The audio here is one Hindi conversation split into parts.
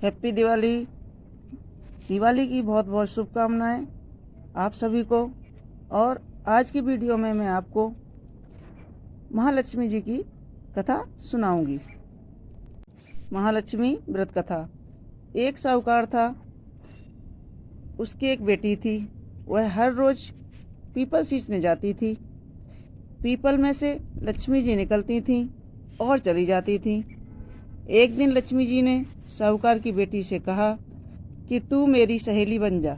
हैप्पी दिवाली। दिवाली की बहुत बहुत शुभकामनाएं आप सभी को। और आज की वीडियो में मैं आपको महालक्ष्मी जी की कथा सुनाऊंगी। महालक्ष्मी व्रत कथा। एक साहूकार था, उसकी एक बेटी थी। वह हर रोज पीपल सींचने जाती थी। पीपल में से लक्ष्मी जी निकलती थीं और चली जाती थीं। एक दिन लक्ष्मी जी ने साहूकार की बेटी से कहा कि तू मेरी सहेली बन जा।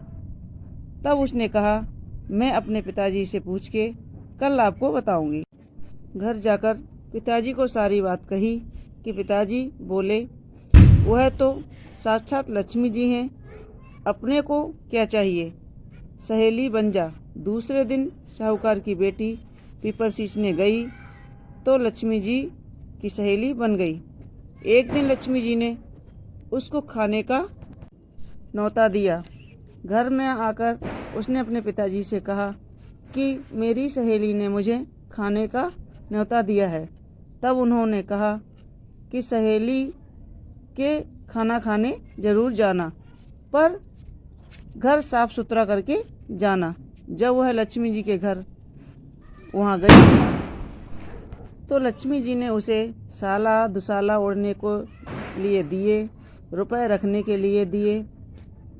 तब उसने कहा, मैं अपने पिताजी से पूछ के कल आपको बताऊंगी। घर जाकर पिताजी को सारी बात कही कि पिताजी बोले, वह तो साक्षात लक्ष्मी जी हैं, अपने को क्या चाहिए, सहेली बन जा। दूसरे दिन साहूकार की बेटी पीपल सींचने गई तो लक्ष्मी जी की सहेली बन गई। एक दिन लक्ष्मी जी ने उसको खाने का न्योता दिया। घर में आकर उसने अपने पिताजी से कहा कि मेरी सहेली ने मुझे खाने का न्योता दिया है। तब उन्होंने कहा कि सहेली के खाना खाने जरूर जाना, पर घर साफ सुथरा करके जाना। जब वह लक्ष्मी जी के घर वहाँ गई तो लक्ष्मी जी ने उसे साला दुसाला ओढ़ने को लिए दिए, रुपए रखने के लिए दिए,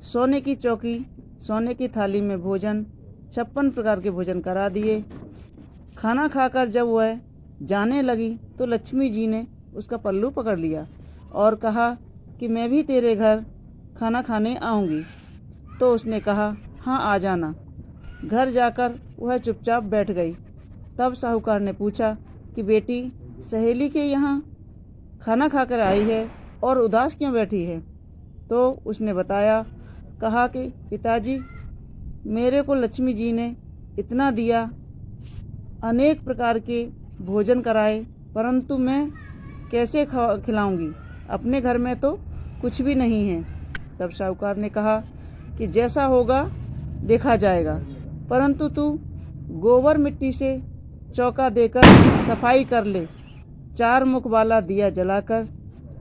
सोने की चौकी, सोने की थाली में भोजन, 56 प्रकार के भोजन करा दिए। खाना खाकर जब वह जाने लगी तो लक्ष्मी जी ने उसका पल्लू पकड़ लिया और कहा कि मैं भी तेरे घर खाना खाने आऊँगी। तो उसने कहा, हाँ आ जाना। घर जाकर वह चुपचाप बैठ गई। तब साहूकार ने पूछा कि बेटी, सहेली के यहाँ खाना खाकर आई है और उदास क्यों बैठी है? तो उसने बताया, कहा कि पिताजी, मेरे को लक्ष्मी जी ने इतना दिया, अनेक प्रकार के भोजन कराए, परंतु मैं कैसे खिलाऊंगी? अपने घर में तो कुछ भी नहीं है। तब साहूकार ने कहा कि जैसा होगा देखा जाएगा, परंतु तू गोबर मिट्टी से चौका देकर सफाई कर ले। 4 मुख वाला दिया जलाकर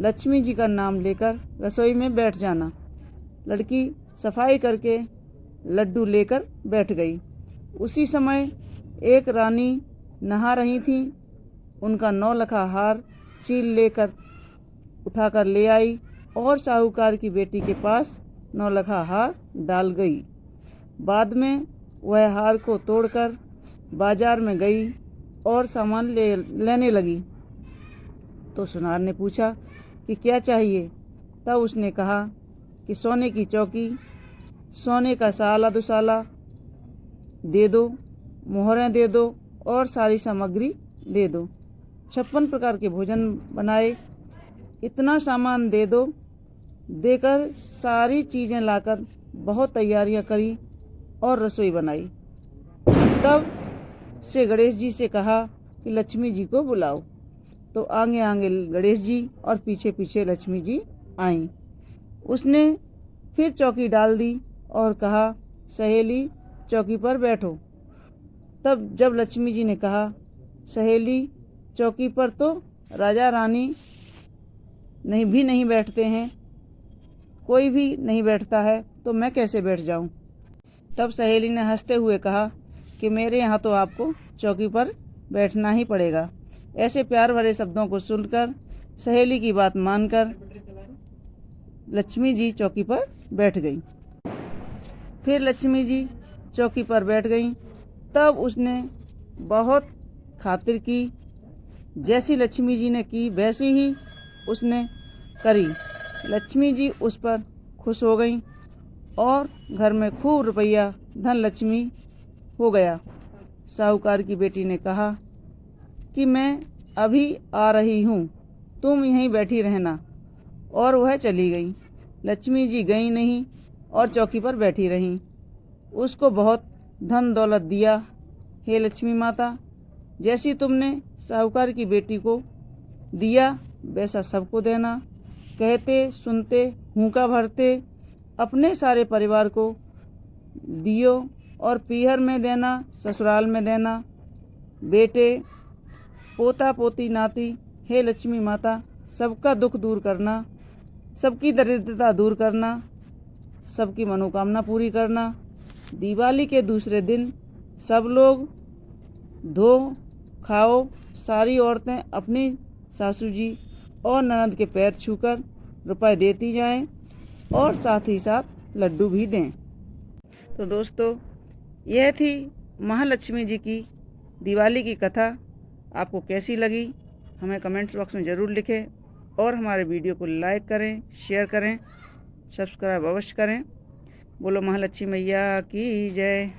लक्ष्मी जी का नाम लेकर रसोई में बैठ जाना। लड़की सफाई करके लड्डू लेकर बैठ गई। उसी समय एक रानी नहा रही थी। उनका 9 लखा हार चील लेकर उठाकर ले आई और साहूकार की बेटी के पास 9 लखा हार डाल गई। बाद में वह हार को तोड़कर बाजार में गई और सामान लेने लगी। तो सुनार ने पूछा कि क्या चाहिए? तब उसने कहा कि सोने की चौकी, सोने का साला दुसाला दे दो, मोहरें दे दो और सारी सामग्री दे दो। 56 प्रकार के भोजन बनाए, इतना सामान दे दो। देकर सारी चीज़ें लाकर बहुत तैयारियां करी और रसोई बनाई। तब से गणेश जी से कहा कि लक्ष्मी जी को बुलाओ। तो आगे आगे गणेश जी और पीछे पीछे लक्ष्मी जी आईं। उसने फिर चौकी डाल दी और कहा, सहेली चौकी पर बैठो। तब जब लक्ष्मी जी ने कहा, सहेली चौकी पर तो राजा रानी नहीं बैठते हैं, कोई भी नहीं बैठता है, तो मैं कैसे बैठ जाऊं? तब सहेली ने हंसते हुए कहा कि मेरे यहाँ तो आपको चौकी पर बैठना ही पड़ेगा। ऐसे प्यार भरे शब्दों को सुनकर सहेली की बात मानकर लक्ष्मी जी चौकी पर बैठ गई। फिर लक्ष्मी जी चौकी पर बैठ गईं। तब उसने बहुत खातिर की। जैसी लक्ष्मी जी ने की वैसी ही उसने करी। लक्ष्मी जी उस पर खुश हो गईं और घर में खूब रुपया धन लक्ष्मी हो गया। साहूकार की बेटी ने कहा कि मैं अभी आ रही हूँ, तुम यहीं बैठी रहना। और वह चली गई। लक्ष्मी जी गई नहीं और चौकी पर बैठी रहीं। उसको बहुत धन दौलत दिया। हे लक्ष्मी माता, जैसी तुमने साहूकार की बेटी को दिया वैसा सबको देना। कहते सुनते हुंका भरते अपने सारे परिवार को दियो और पीहर में देना, ससुराल में देना, बेटे पोता पोती नाती। हे लक्ष्मी माता, सबका दुख दूर करना। सबकी दरिद्रता दूर करना, सबकी मनोकामना पूरी करना। दिवाली के दूसरे दिन सब लोग धो खाओ, सारी औरतें अपनी सासू जी और ननद के पैर छूकर रुपए देती जाएं और साथ ही साथ लड्डू भी दें। तो दोस्तों, यह थी महालक्ष्मी जी की दिवाली की कथा। आपको कैसी लगी हमें कमेंट्स बॉक्स में ज़रूर लिखें और हमारे वीडियो को लाइक करें, शेयर करें, सब्सक्राइब अवश्य करें। बोलो महालक्ष्मी मैया की जय।